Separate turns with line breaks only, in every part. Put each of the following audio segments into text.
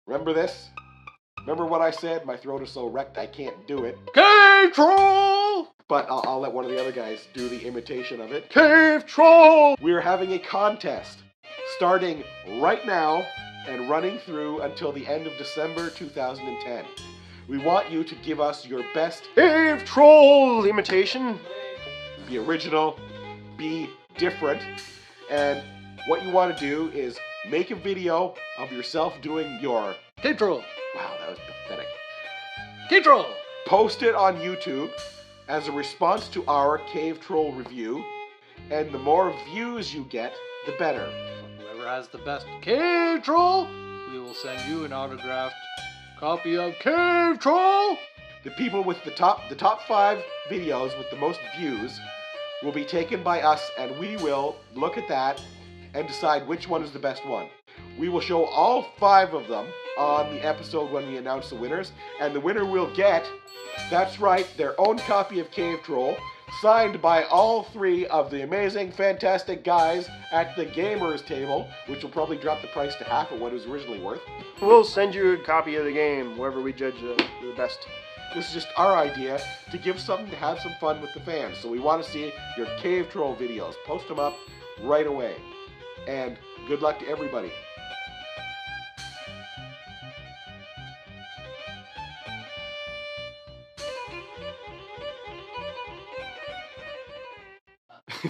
Remember this? Remember what I said? My throat is so wrecked I can't do it.
Cave Troll!
But I'll let one of the other guys do the imitation of it.
Cave Troll!
We're having a contest starting right now and running through until the end of December 2010. We want you to give us your best
Cave Troll imitation.
be original, be different, and what you want to do is make a video of yourself doing your...
Cave Troll.
Wow, that was pathetic.
Cave Troll.
Post it on YouTube as a response to our Cave Troll review, and the more views you get, the better.
Whoever has the best Cave Troll, we will send you an autographed copy of Cave Troll.
The people with the top 5 videos with the most views will be taken by us, and we will look at that and decide which one is the best one. We will show all 5 of them on the episode when we announce the winners, and the winner will get, that's right, their own copy of Cave Troll, signed by all 3 of the amazing, fantastic guys at the Gamers Table, which will probably drop the price to half of what it was originally worth.
We'll send you a copy of the game, wherever we judge the best.
This is just our idea to give something to have some fun with the fans. So we want to see your Cave Troll videos. Post them up right away. And good luck to everybody.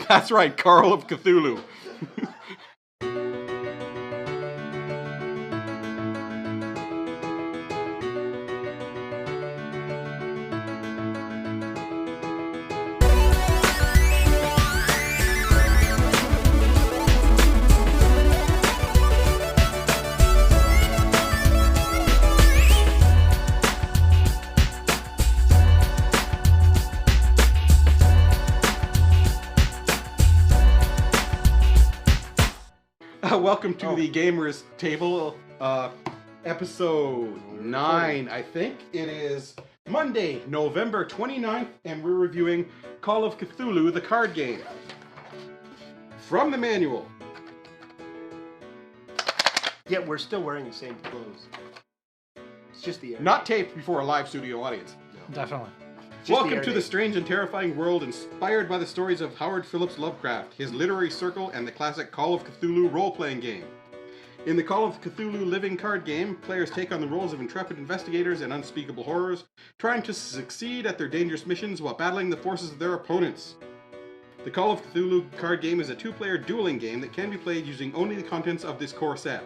That's right, Carl of Cthulhu. Welcome to the Gamers Table, episode 9, I think. It is Monday, November 29th, and we're reviewing Call of Cthulhu, the card game. From the manual.
Yet we're still wearing the same clothes. It's just the air.
Not taped before a live studio audience.
Definitely.
Welcome to the strange and terrifying world inspired by the stories of Howard Phillips Lovecraft, his literary circle, and the classic Call of Cthulhu role-playing game. In the Call of Cthulhu living card game, players take on the roles of intrepid investigators and unspeakable horrors, trying to succeed at their dangerous missions while battling the forces of their opponents. The Call of Cthulhu card game is a 2-player dueling game that can be played using only the contents of this core set.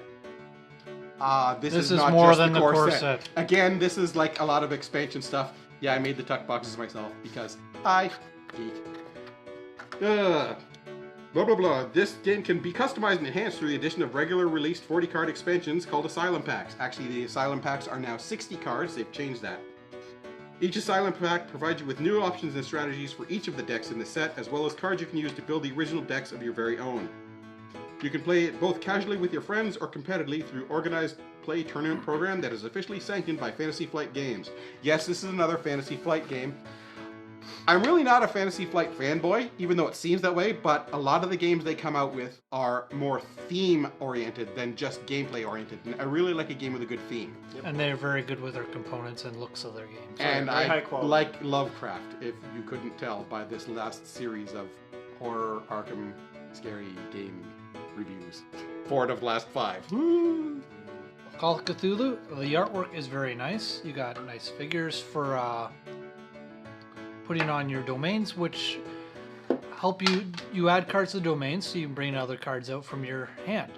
This is not
more
just
than
the
the
core
core
set.
set.
Again, this is like a lot of expansion stuff. Yeah, I made the tuck boxes myself because I geek. Blah blah blah. This game can be customized and enhanced through the addition of regular released 40 card expansions called Asylum Packs. Actually, the Asylum Packs are now 60 cards, they've changed that. Each Asylum Pack provides you with new options and strategies for each of the decks in the set, as well as cards you can use to build the original decks of your very own. You can play it both casually with your friends or competitively through organized play tournament program that is officially sanctioned by Fantasy Flight Games. Yes, this is another Fantasy Flight game. I'm really not a Fantasy Flight fanboy, even though it seems that way, but a lot of the games they come out with are more theme-oriented than just gameplay-oriented. And I really like a game with a good theme.
And they're very good with their components and looks of their games.
And
very high
I
quality.
like Lovecraft, if you couldn't tell by this last series of horror Arkham scary game reviews. 4 out of last 5. Woo!
Call of Cthulhu, the artwork is very nice. You got nice figures for putting on your domains, which help you add cards to domains so you can bring other cards out from your hand.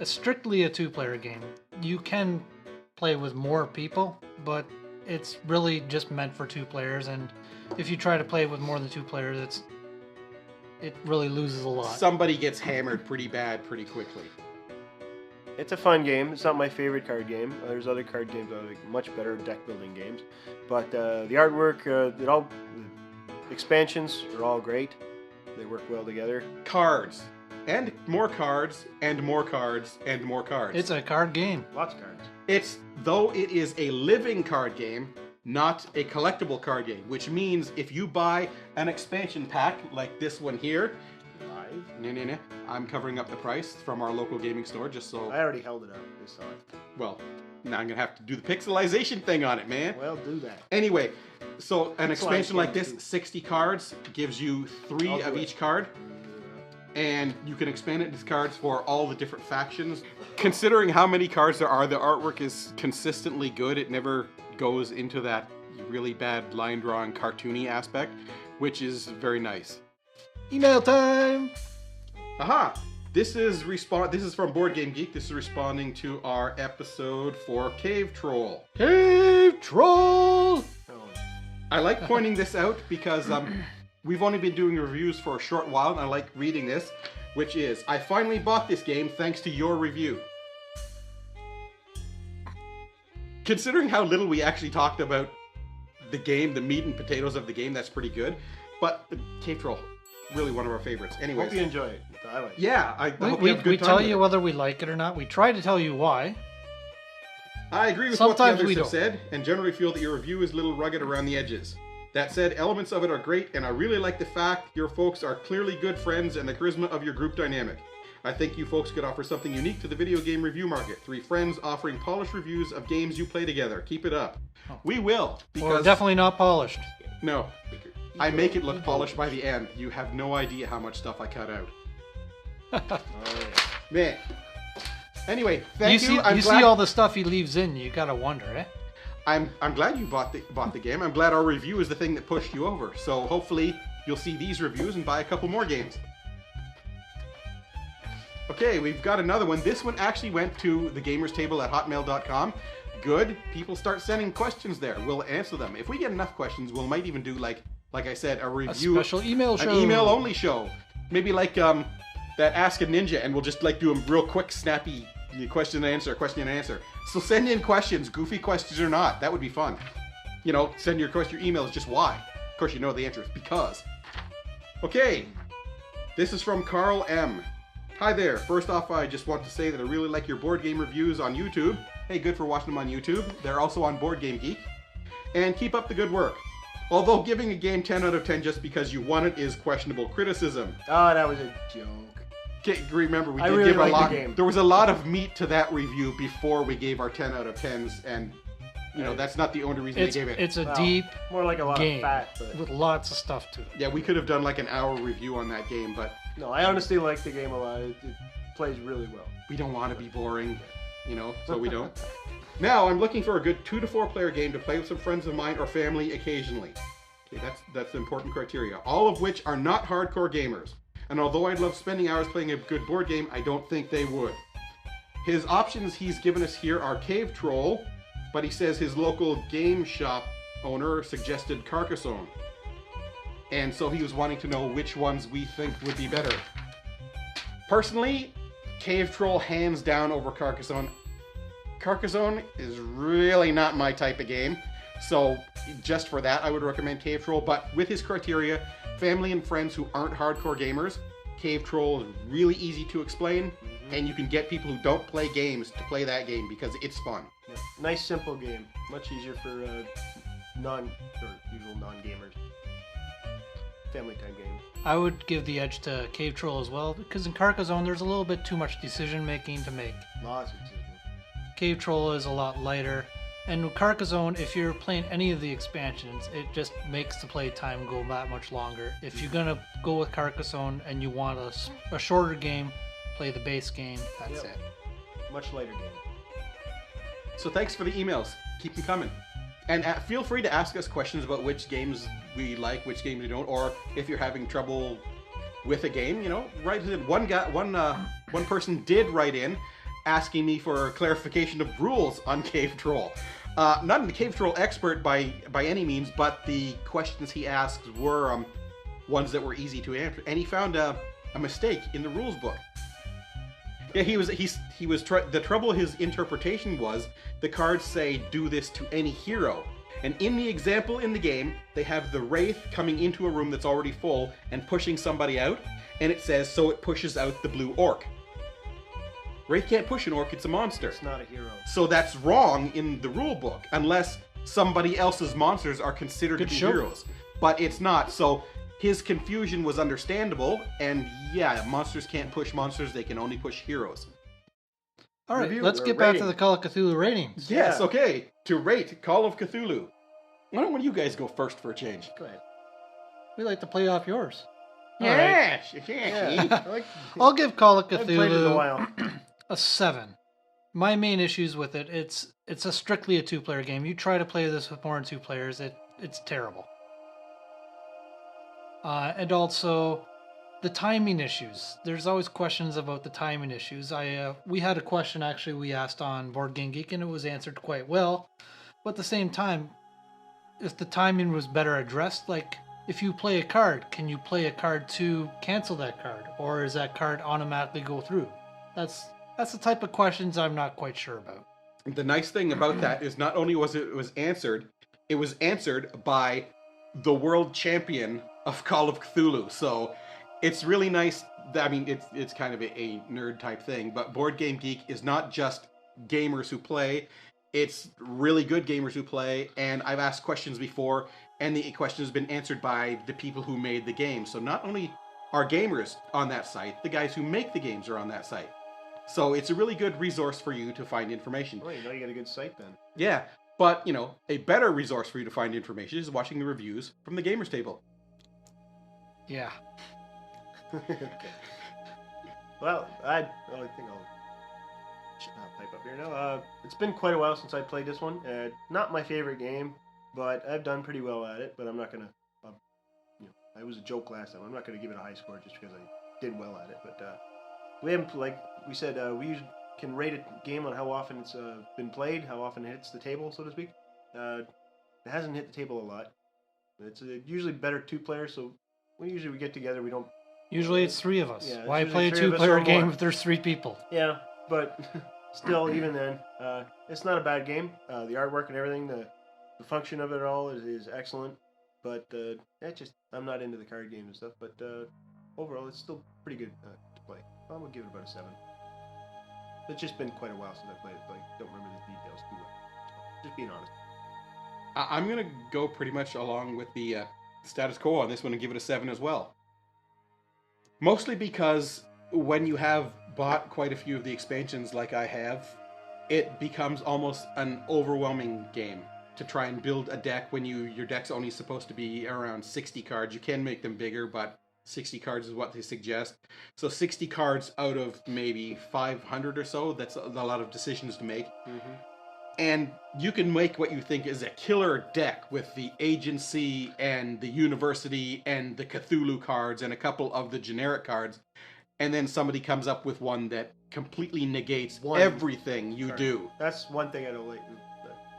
It's strictly a 2-player game. You can play with more people, but it's really just meant for 2 players, and if you try to play with more than 2 players, it really loses a lot.
Somebody gets hammered pretty bad pretty quickly.
It's a fun game. It's not my favorite card game. There's other card games that are like much better deck building games. But the artwork, the expansions are all great. They work well together.
Cards. And more cards, and more cards, and more cards.
It's a card game.
Lots of cards.
Though it is a living card game, not a collectible card game, which means if you buy an expansion pack like this one here, I'm covering up the price from our local gaming store just so...
I already held it up. I saw it.
Well, now I'm going to have to do the pixelization thing on it, man.
Well, do that.
Anyway, so an expansion like
games
this,
too.
60 cards, gives you 3 of each card. And you can expand it into cards for all the different factions. Considering how many cards there are, the artwork is consistently good. It never goes into that really bad line drawing cartoony aspect, which is very nice.
Email time!
Aha! This is from Board Game Geek. This is responding to our episode for Cave Troll.
Cave Troll!
I like pointing this out because we've only been doing reviews for a short while, and I like reading this, which is, I finally bought this game thanks to your review. Considering how little we actually talked about the game, the meat and potatoes of the game, that's pretty good. But Cave Troll, really one of our favorites. Anyways.
Hope you enjoy it. I like it.
Yeah, I hope you have a good
we
time
tell
with
you
it.
whether we like it or not. We try to tell you why.
I agree with
Sometimes
what the others
we
have
don't.
said, and generally feel that your review is a little rugged around the edges. That said, elements of it are great, and I really like the fact your folks are clearly good friends and the charisma of your group dynamic. I think you folks could offer something unique to the video game review market. 3 friends offering polished reviews of games you play together. Keep it up.
Oh.
We will, because...
We're definitely not polished.
No. I make it look polished by the end. You have no idea how much stuff I cut out.
Oh, yeah.
Man. Anyway, thank you.
You see all the stuff he leaves in, you gotta wonder, eh?
I'm glad you bought the game. I'm glad our review is the thing that pushed you over. So hopefully you'll see these reviews and buy a couple more games. Okay, we've got another one. This one actually went to thegamerstable@hotmail.com. Good. People start sending questions there. We'll answer them. If we get enough questions, we might even do like I said, a review,
A special email show.
an email only show. Maybe like that Ask a Ninja, and we'll just like do a real quick, snappy question and answer. So send in questions, goofy questions or not. That would be fun. You know, send your emails just why. Of course, you know the answer is because. Okay, this is from Carl M. Hi there. First off, I just want to say that I really like your board game reviews on YouTube. Hey, good for watching them on YouTube. They're also on Board Game Geek. And keep up the good work. Although giving a game 10 out of 10 just because you won it is questionable criticism.
Oh, that was a joke.
Okay, remember, we
I
did
really
give a
like the
lot.
game.
There was a lot of meat to that review before we gave our 10 out of 10s, and you know that's not the only reason
It's,
they gave it.
it's a
Well,
deep
More like a lot
game
of fat, but
with lots of stuff to it.
Yeah, we could have done like an hour review on that game, but
no, I honestly like the game a lot. It plays really well.
we don't want to be boring, you know, so we don't. Now, I'm looking for a good 2 to 4 player game to play with some friends of mine or family occasionally. Okay, that's the important criteria. All of which are not hardcore gamers. And although I'd love spending hours playing a good board game, I don't think they would. His options he's given us here are Cave Troll, but he says his local game shop owner suggested Carcassonne. And so he was wanting to know which ones we think would be better. Personally, Cave Troll hands down over Carcassonne. Carcassonne is really not my type of game, so just for that I would recommend Cave Troll, but with his criteria, family and friends who aren't hardcore gamers, Cave Troll is really easy to explain, and you can get people who don't play games to play that game because it's fun.
Yeah. Nice, simple game. Much easier for usual non-gamers. Family time game.
I would give the edge to Cave Troll as well, because in Carcassonne there's a little bit too much decision making to make.
Lots of decisions.
Cave Troll is a lot lighter. And with Carcassonne, if you're playing any of the expansions, it just makes the play time go that much longer. If you're gonna go with Carcassonne and you want a shorter game, play the base game, that's
Yep.
it.
Much lighter game.
So thanks for the emails. Keep them coming. And feel free to ask us questions about which games we like, which games we don't, or if you're having trouble with a game, you know, write it in. One person did write in asking me for clarification of rules on Cave Troll. Not a Cave Troll expert by any means, but the questions he asked were ones that were easy to answer, and he found a mistake in the rules book. Yeah, the trouble his interpretation was the cards say do this to any hero. And in the example in the game, they have the Wraith coming into a room that's already full and pushing somebody out, and it says so it pushes out the blue orc. Wraith can't push an orc, it's a monster.
It's not a hero.
So that's wrong in the rule book, unless somebody else's monsters are considered
Good
to be
show.
heroes. But it's not, so his confusion was understandable, and yeah, monsters can't push monsters, they can only push heroes.
All right,
Review
let's
or
get back to
rating.
the Call of Cthulhu ratings.
Yes,
Yeah.
okay. To rate Call of Cthulhu. Why don't one of you guys go first for a change?
Go ahead.
We like to play off yours. All right.
Yes, yes.
Yeah.
I'll give Call of
I haven't played it in a
Cthulhu
while.
a 7. My main issues with it, it's a strictly a 2-player game. You try to play this with more than 2 players, it's terrible. And also the timing issues. There's always questions about the timing issues. We had a question actually we asked on Board Game Geek, and it was answered quite well. But at the same time, if the timing was better addressed, like if you play a card, can you play a card to cancel that card, or is that card automatically go through? That's the type of questions I'm not quite sure about.
The nice thing about that is not only was it was answered by the world champion of Call of Cthulhu. So it's really nice. I mean, it's kind of a nerd type thing, but Board Game Geek is not just gamers who play. It's really good gamers who play, and I've asked questions before, and the question has been answered by the people who made the game. So not only are gamers on that site, the guys who make the games are on that site. So it's a really good resource for you to find information.
Well, you know you got a good site then.
Yeah, but, you know, a better resource for you to find information is watching the reviews from the Gamers Table.
Yeah.
Okay. Well, I think I'll pipe up here now. It's been quite a while since I played this one. Not my favorite game, but I've done pretty well at it. But I'm not gonna, I was a joke last time. I'm not gonna give it a high score just because I did well at it. But we haven't, like we said, we usually can rate a game on how often it's been played, how often it hits the table, so to speak. It hasn't hit the table a lot. It's usually better 2 players, so we get together. We don't.
Usually it's 3 of us.
Yeah, it's
Why
usually
play a
3 of us
2-player
or
game
more.
if there's 3 people?
Yeah, but still, even then, it's not a bad game. The artwork and everything, the function of it all is excellent. But I'm not into the card games and stuff. But overall, it's still pretty good to play. I'm gonna give it about a 7. It's just been quite a while since I played it. So I don't remember the details too well. Just being honest.
I'm going to go pretty much along with the status quo on this one and give it a 7 as well. Mostly because when you have bought quite a few of the expansions like I have, it becomes almost an overwhelming game to try and build a deck when your deck's only supposed to be around 60 cards. You can make them bigger, but 60 cards is what they suggest. So 60 cards out of maybe 500 or so, that's a lot of decisions to make.
Mm-hmm.
And you can make what you think is a killer deck with the agency and the university and the Cthulhu cards and a couple of the generic cards. And then somebody comes up with one that completely negates everything you do.
That's one thing I don't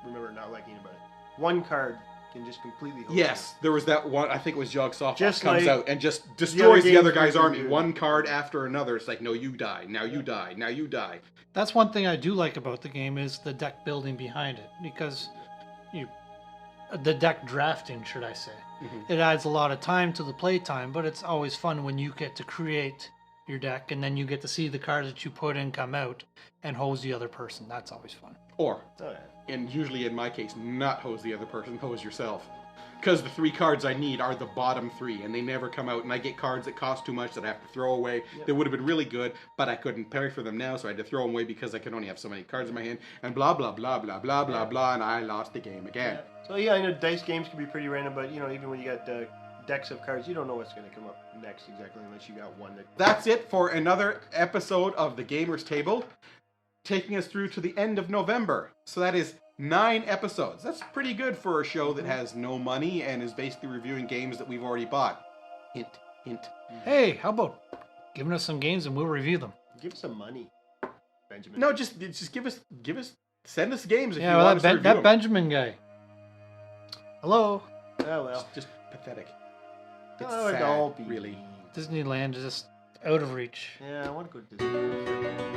remember not liking about it. One card can just completely hold
Yes, there was that one, I think it was Yog Sothoth,
Just
comes
like
out and just destroys the other
games
guy's
we can
army.
do.
One card after another. It's like, no, you die. Now you die. Now you die.
That's one thing I do like about the game is the deck building behind it, because the deck drafting, should I say.
Mm-hmm.
It adds a lot of time to the play time, but it's always fun when you get to create your deck and then you get to see the cards that you put in come out and hose the other person. That's always fun.
Or,
Oh, yeah.
and usually in my case, not hose the other person, hose yourself. Because the 3 cards I need are the bottom 3, and they never come out, and I get cards that cost too much that I have to throw away.
Yep.
They would have been really good, but I couldn't pay for them now, so I had to throw them away because I could only have so many cards in my hand, and blah, blah, blah, blah, blah, blah, blah, and I lost the game again.
So yeah, I know dice games can be pretty random, but even when you got decks of cards, you don't know what's going to come up next exactly unless you got one that.
That's it for another episode of the Gamers Table, taking us through to the end of November. So that is 9 episodes. That's pretty good for a show that has no money and is basically reviewing games that we've already bought. Hint, hint.
Hey, how about giving us some games and we'll review them?
Give some money, Benjamin.
No, just give us, send us games if
Yeah,
you
well,
want us to review
that
them.
Benjamin guy. Hello?
Oh well.
Just pathetic. It's
Oh,
sad,
don't be
really.
mean.
Disneyland is just out of reach.
Yeah, I want to go to Disney.